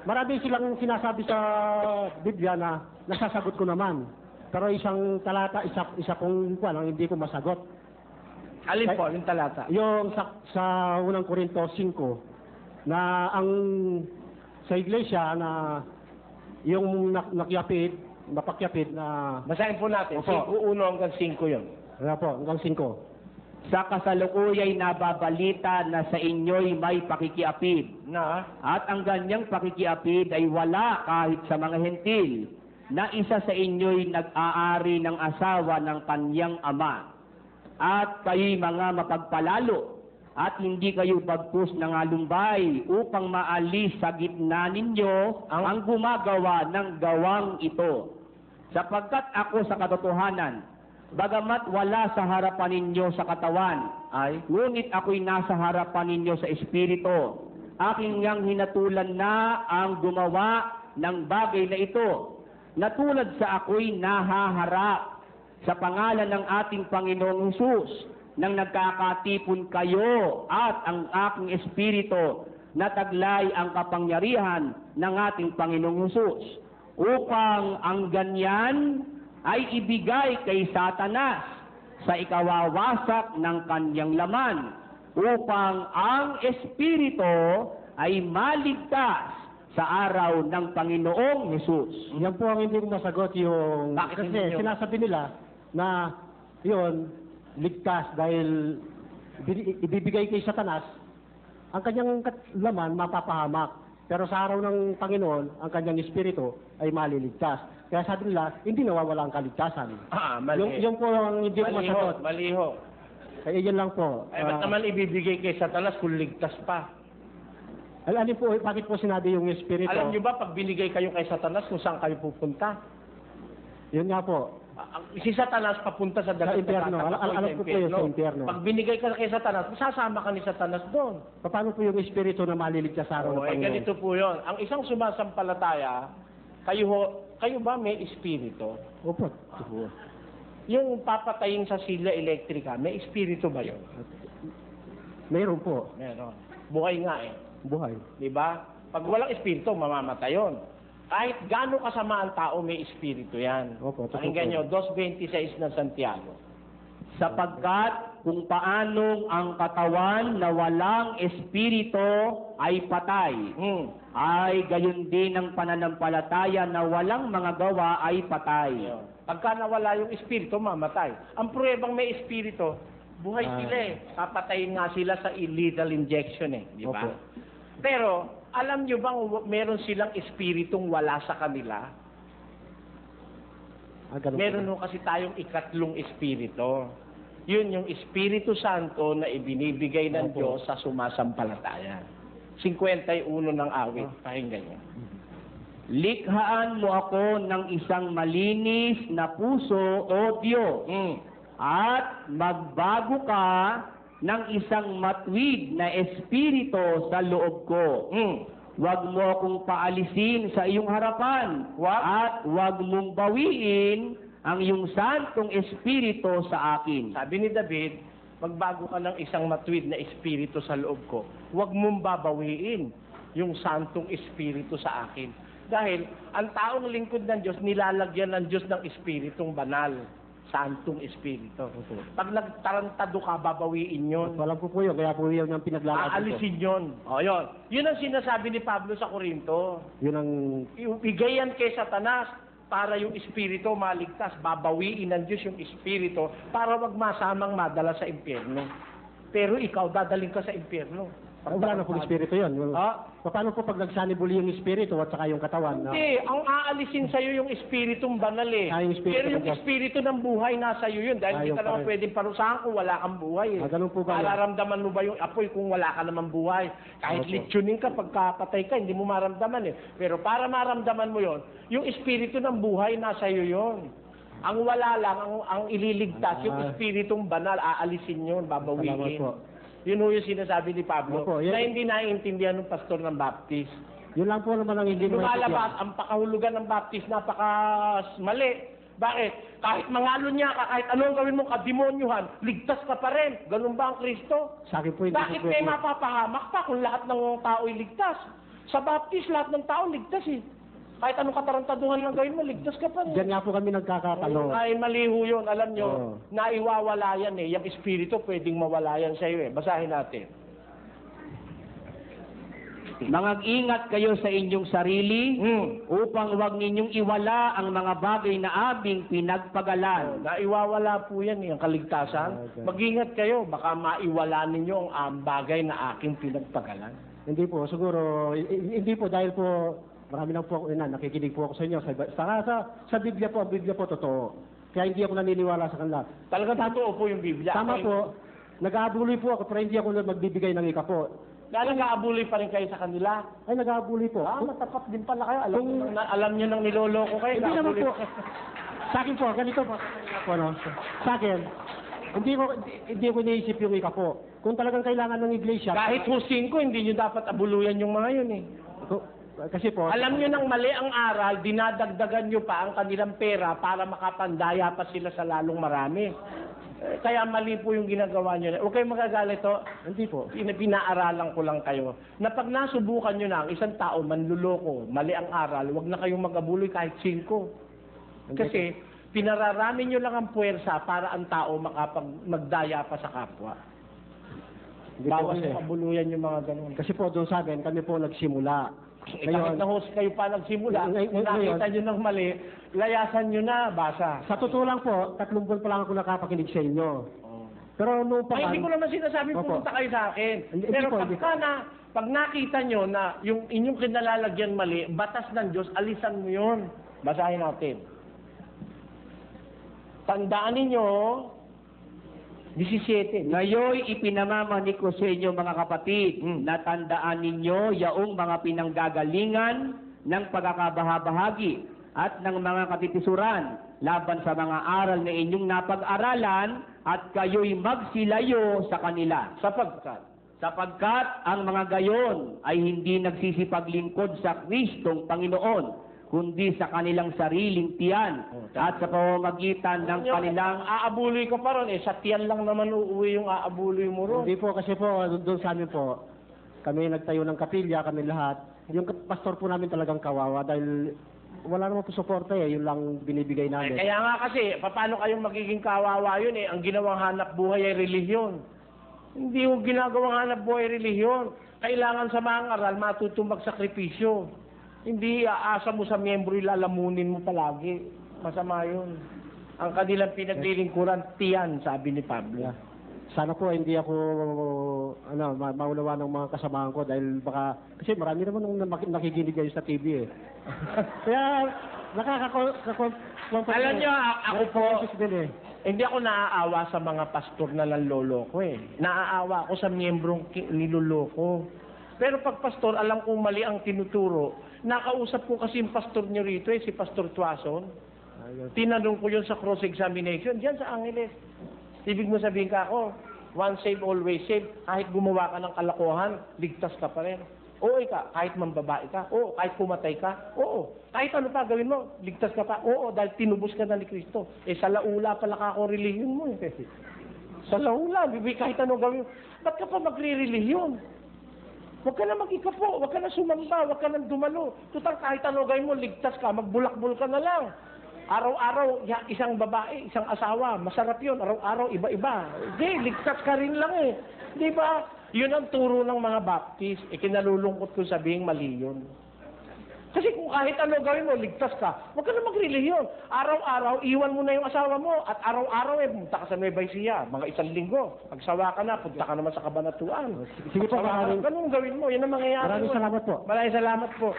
marami silang sinasabi sa Biblia na nasasagot ko naman. Pero isang talata, isa kong ang hindi ko masagot. Alin po, yung talata? Yung sa unang Korinto 5, na ang sa iglesia na yung napakyapid na... Basahin po natin. Opo. 1 hanggang 5 yun. Ano po, hanggang 5. Sa kasalukuyay nababalita na sa inyo'y may pakikiapid. At ang ganyang pakikiapid ay wala kahit sa mga hentil, na isa sa inyo'y nag-aari ng asawa ng kanyang ama. At kayo'y mga mapagpalalo, at hindi kayo bagkus ng alumbay upang maalis sa gitna ninyo ang gumagawa ng gawang ito. Sapagkat ako sa katotohanan, bagamat wala sa harapan ninyo sa katawan, ngunit ako'y nasa harapan ninyo sa espiritu. Aking ngang hinatulan na ang gumawa ng bagay na ito, na tulad sa ako'y nahaharap sa pangalan ng ating Panginoong Hesus, nang nagkakatipon kayo at ang aking espiritu na taglay ang kapangyarihan ng ating Panginoong Hesus, upang ang ganyan ay ibigay kay Satanas sa ikawawasak ng kanyang laman, upang ang espiritu ay maligtas sa araw ng Panginoong Hesus. Yan po ang hindi ko masagot yung... Bakit kasi hindi sinasabi nila na yun, ligtas dahil ibibigay kay Satanas, ang kanyang laman mapapahamak. Pero sa araw ng Panginoon, ang kanyang espiritu ay maliligtas. Kaya sabi nila, hindi nawawala ang kaligtasan. Mali. Yung po ang hindi ko masagot. Maliho. Kaya yan lang po. Ay, ba't naman ibibigay kay Satanas kung ligtas pa? Alin po, bakit po sinabi yung espiritu? Alam nyo ba, pag binigay kayo kay Satanas, kung saan kayo pupunta? Yun nga po. Si Satanas papunta sa dagat impyerno. Alam ko po yun, sa impyerno. Pag binigay ka kay Satanas, sasama ka ni Satanas doon. Paano po yung espiritu na maliligtas sa araw ng Panginoon? Ganito po yun. Ang isang sumasampalataya, kayo ba may espiritu? Opo. Yung papatayin sa sila elektrika, may espiritu ba yun? Meron po. Meron. Buhay nga eh. Buhay. Di ba? Pag walang espiritu, mamamatay yun. Kahit gaano kasama ang tao, may espiritu yan. Opo, Pakinggan nyo, 2.26 ng Santiago. Sapagkat kung paanong ang katawan na walang espiritu ay patay, ay gayon din ang pananampalataya na walang mga gawa ay patay. Pagka nawala yung espiritu, mamatay. Ang pruwebang may espiritu, buhay sila eh. Papatayin nga sila sa lethal injection eh. Di ba? Pero, alam nyo bang meron silang espiritong wala sa kanila? Meron nung kasi tayong ikatlong espiritu. Yun yung Espiritu Santo na ibinibigay ng Diyos sa sumasampalataya. 51 ng awit. Pakinggan nyo. Likhaan mo ako ng isang malinis na puso, O Diyos, at magbago ka ng isang matwid na espiritu sa loob ko. Huwag mo akong paalisin sa iyong harapan, at huwag mong bawiin ang iyong santong espiritu sa akin. Sabi ni David, magbago ka ng isang matwid na espiritu sa loob ko. Huwag mong babawiin yung santong espiritu sa akin. Dahil ang taong lingkod ng Diyos, nilalagyan ng Diyos ng espiritong banal. Santong espiritu. Pag nagtarantado ka, babawiin yun. Walang po yun, kaya po yun ang pinaglalagay ko. Aalisin yun. O, yun. Yun ang sinasabi ni Pablo sa Korinto. Yun ang... Ibigayan kay Satanas para yung espiritu maligtas. Babawiin ng Diyos yung espiritu para wag masamang madala sa impyerno. Pero ikaw, dadaling ka sa impyerno. Wala na po espiritu yun. Paano po pag nagsanibuli yung espiritu at saka yung katawan? Hindi, ang aalisin sa'yo yung espiritong banal eh. Pero yung espiritu ng buhay nasa iyo yun. Dahil hindi ka naman pwedeng parusahan kung wala kang buhay eh. Ganun po ba? Mararamdaman mo ba yung apoy kung wala ka naman buhay? Kahit litsunin ka, pagkapatay ka, hindi mo maramdaman eh. Pero para maramdaman mo yon, yung espiritu ng buhay nasa iyo yun. Ang wala lang, ang ililigtas, yung espiritong banal, aalisin yun, babawiin. Yun yung sinasabi ni Pablo, na hindi naiintindihan ng pastor ng Baptist. Yun lang po naman ang hindi lumalabas, ang pakahulugan ng Baptist, mali. Bakit? Kahit mangalo niya ka, kahit anong gawin mo kademonyuhan, ligtas ka pa rin. Ganun ba ang Kristo? Sa akin po, bakit may mapapahamak pa kung lahat ng tao'y ligtas? Sa baptist, lahat ng tao ligtas eh. Kahit anong katarantaduhan lang gawin mo, ligtas ka pa rin. Diyan nga po kami nagkakatalo. Ay, maliho yun. Alam nyo, Oo. naiwawala yan eh. Yung espiritu, pwedeng mawala yan sa iyo eh. Basahin natin. Mangag-ingat kayo sa inyong sarili upang huwag ninyong iwala ang mga bagay na aming pinagpagalan. Naiwawala po yan eh, ang kaligtasan. Okay. Mag-ingat kayo, baka maiwala ninyo ang bagay na aking pinagpagalan. Hindi po, siguro, hindi po dahil po, marami lang po ako, nakikinig po ako sa inyo. Sa Biblia po, ang Biblia po totoo. Kaya hindi ako naniniwala sa kanila. Talagang totoo po yung Biblia. Tama po, nag-aabuloy po ako, pero hindi ako magbibigay ng ika po. Dahil nag-aabuloy pa rin kayo sa kanila. Ay, nag-aabuloy po. Matapat din pala kayo. Alam nyo nang niloloko kayo. Hindi naman naabuloy po. Sa akin po, ganito po. Sa akin, hindi ko iniisip yung ika po. Kung talagang kailangan ng iglesia. Kahit husing ko, hindi nyo dapat abuluyan yung mga yun eh. Kasi po, Alam nyo nang mali ang aral, dinadagdagan nyo pa ang kanilang pera para makapandaya pa sila sa lalong marami. Kaya mali po yung ginagawa nyo. Huwag kayong magagalit to. hindi po. Pinaaralan ko lang kayo. Na pag nasubukan nyo na ang isang tao manluloko, mali ang aral, huwag na kayong mag-abuloy kahit 5. Kasi pinararami nyo lang ang puwersa para ang tao magdaya pa sa kapwa. Hindi po Bawal kasi. yung abuluyan yung mga ganun. Kasi po doon sa amin, kami po nagsimula. Kahit na host kayo pa nagsimula, kung nakita nyo ng mali, layasan nyo na, basa. Sa totoo lang po, 3 buwan pa lang ako nakapakinig sa inyo. Pero noong pa Ay, hindi ko naman sinasabi Opo. pumunta kayo sa akin. Hindi Pero po, hindi pag nakita nyo na yung inyong kinalalagyan mali, batas ng Diyos, alisan mo yun. Basahin natin. Tandaan ninyo, 17. Ngayoy ipinamamanik ko sa inyo mga kapatid, na tandaan ninyo yaong mga pinanggagalingan ng pagkakabahabahagi at ng mga katitisuran laban sa mga aral na inyong napag-aralan at kayo'y magsilayo sa kanila. Sapagkat ang mga gayon ay hindi nagsisipaglingkod sa Kristong Panginoon, kundi sa kanilang sariling tiyan at sa pamamagitan ng kanilang... Aabuloy ka pa ron eh. Sa tiyan lang naman uuwi yung aabuloy mo ron. Hindi po, kasi po, doon sa amin po, kami nagtayo ng kapilya, kami lahat. Yung pastor po namin talagang kawawa dahil wala naman po suporta eh, yun lang binibigay namin. Kaya nga kasi, paano kayong magiging kawawa yun eh? Ang ginawang hanap buhay ay relihiyon. Hindi yung ginagawang hanap buhay ay relihiyon. Kailangan sa mga aral, matutong magsakripisyo. Hindi aasa mo sa miyembro, lalamunin mo palagi. Masama yun. Ang kanilang pinaglilingkuran, tiyan, sabi ni Pablo. Yeah. Sana po hindi ako maulawa ng mga kasamahan ko dahil baka kasi marami naman nung nakikinig kayo sa TV eh. Kaya Alam nyo, ako po, din eh. hindi ako naaawa sa mga pastor na nanloloko eh. Naaawa ako sa miyembrong niloloko. Pero pag pastor, alam kong mali ang tinuturo. Nakausap ko kasi yung pastor nyo rito si Pastor Tuason. Tinanong ko yun sa cross-examination, diyan sa Angeles. Ibig mo sabihin ka ako, once saved, always saved. Kahit gumawa ka ng kalokohan, ligtas ka pa rin. Oo ka, kahit mambabae ka. Oo, kahit pumatay ka. Oo, kahit ano pa gawin mo, ligtas ka pa. Oo, dahil tinubos ka na ni Kristo. Sa laula pala ka ako relihiyon mo eh. Sa laula, kahit ano gawin mo. Ba't ka pa magre-relihiyon? Huwag ka na mag-ikapo, huwag ka na sumamba, huwag ka na dumalo. Total, kahit ano gawin mo, ligtas ka, magbulakbul ka na lang. Araw-araw, isang babae, isang asawa, masarap yun. Araw-araw, iba-iba. Hindi, ligtas ka rin lang eh. Di ba? Yun ang turo ng mga Baptist. Kinalulungkot ko sabihing mali yun. Kasi kung kahit ano gawin mo, ligtas ka, huwag ka na mag-relihiyon. Araw-araw, iwan mo na yung asawa mo. At araw-araw, punta ka sa Nueva Ecija. Mga 1 linggo. Pagsawa ka na, punta ka naman sa Kabanatuan. Sige po, Ganun gawin mo. Yan ang mangyayari. Maraming salamat po. Maraming salamat po.